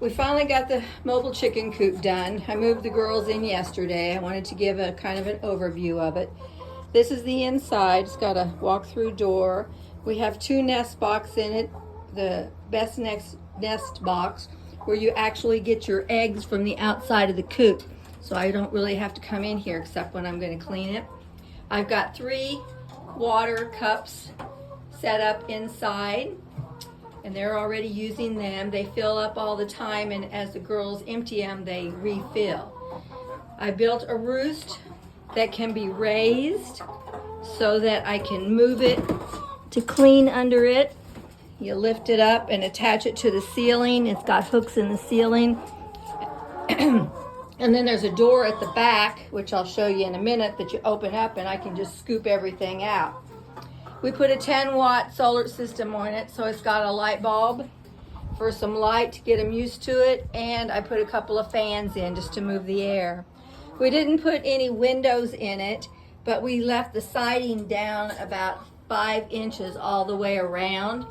We finally got the mobile chicken coop done. I moved the girls in yesterday. I wanted to give a kind of an overview of it. This is the inside. It's got a walk-through door. We have 2 nest boxes in it. The best nest box where you actually get your eggs from the outside of the coop. So I don't really have to come in here except when I'm going to clean it. I've got 3 water cups set up inside, and they're already using them. They fill up all the time, and as the girls empty them, they refill. I built a roost that can be raised so that I can move it to clean under it. You lift it up and attach it to the ceiling. It's got hooks in the ceiling. And then there's a door at the back, which I'll show you in a minute, that you open up and I can just scoop everything out. We put a 10-watt solar system on it, so it's got a light bulb for some light to get them used to it, and I put a couple of fans in just to move the air. We didn't put any windows in it, but we left the siding down about 5 inches all the way around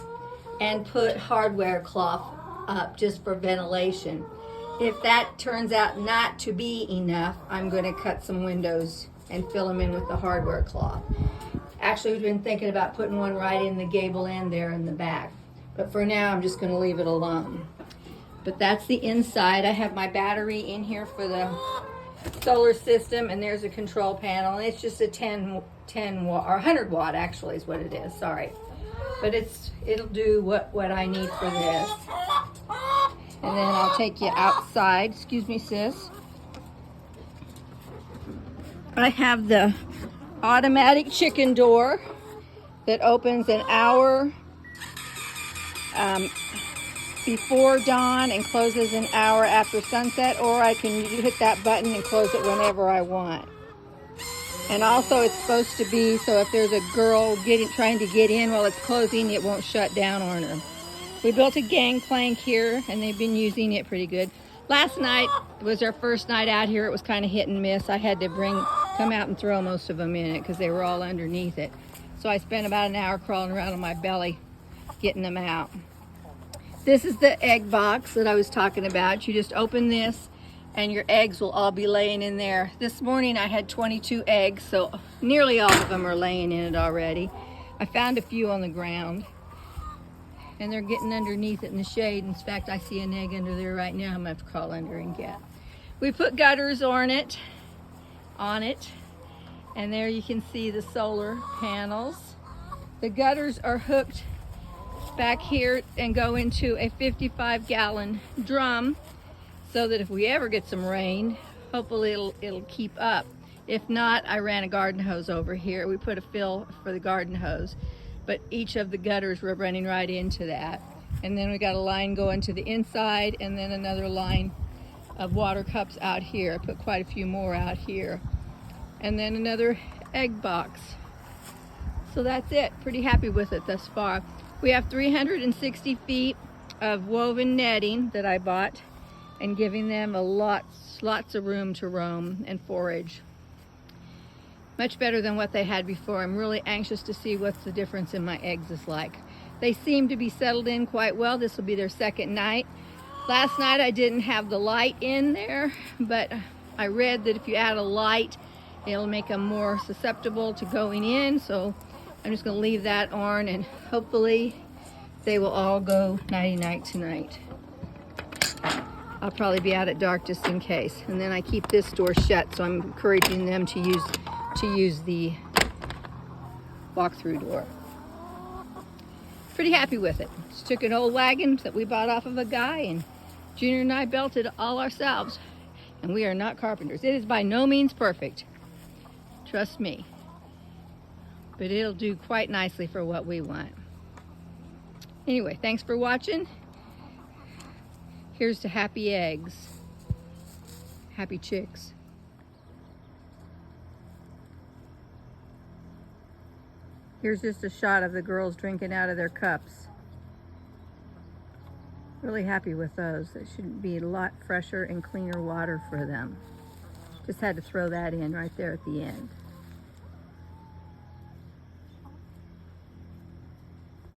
and put hardware cloth up just for ventilation. If that turns out not to be enough, I'm going to cut some windows and fill them in with the hardware cloth. Actually, we've been thinking about putting one right in the gable end there in the back. But for now, I'm just going to leave it alone. But that's the inside. I have my battery in here for the solar system, and there's a control panel. And it's just a 10 watt, or 100 watt actually is what it is, sorry. But it'll do what I need for this. And then I'll take you outside. Excuse me, sis. I have the automatic chicken door that opens an hour before dawn and closes an hour after sunset, or I can hit that button and close it whenever I want. And also it's supposed to be so if there's a girl trying to get in while it's closing, it won't shut down on her. We built a gangplank here and they've been using it pretty good. Last night was our first night out here. It was kind of hit and miss. I had to come out and throw most of them in it because they were all underneath it. So I spent about an hour crawling around on my belly getting them out. This is the egg box that I was talking about. You just open this and your eggs will all be laying in there. This morning I had 22 eggs, so nearly all of them are laying in it already. I found a few on the ground and they're getting underneath it in the shade. In fact, I see an egg under there right now. I'm gonna have to crawl under and get. We put gutters on it, and there you can see the solar panels. The gutters are hooked back here and go into a 55-gallon drum so that if we ever get some rain, hopefully it'll keep up. If not, I ran a garden hose over here. We put a fill for the garden hose, but each of the gutters were running right into that. And then we got a line going to the inside and then another line of water cups out here. I put quite a few more out here. And then another egg box. So that's it. Pretty happy with it thus far. We have 360 feet of woven netting that I bought and giving them lots of room to roam and forage. Much better than what they had before. I'm really anxious to see what the difference in my eggs is like. They seem to be settled in quite well. This will be their second night. Last night I didn't have the light in there, but I read that if you add a light, it'll make them more susceptible to going in. So I'm just going to leave that on, and hopefully they will all go nighty-night tonight. I'll probably be out at dark just in case. And then I keep this door shut, so I'm encouraging them to use the walk-through door. Pretty happy with it. Just took an old wagon that we bought off of a guy, and Junior and I built it all ourselves. And we are not carpenters. It is by no means perfect. Trust me. But it'll do quite nicely for what we want. Anyway, thanks for watching. Here's to happy eggs. Happy chicks. Here's just a shot of the girls drinking out of their cups. Really happy with those. It should be a lot fresher and cleaner water for them. Just had to throw that in right there at the end.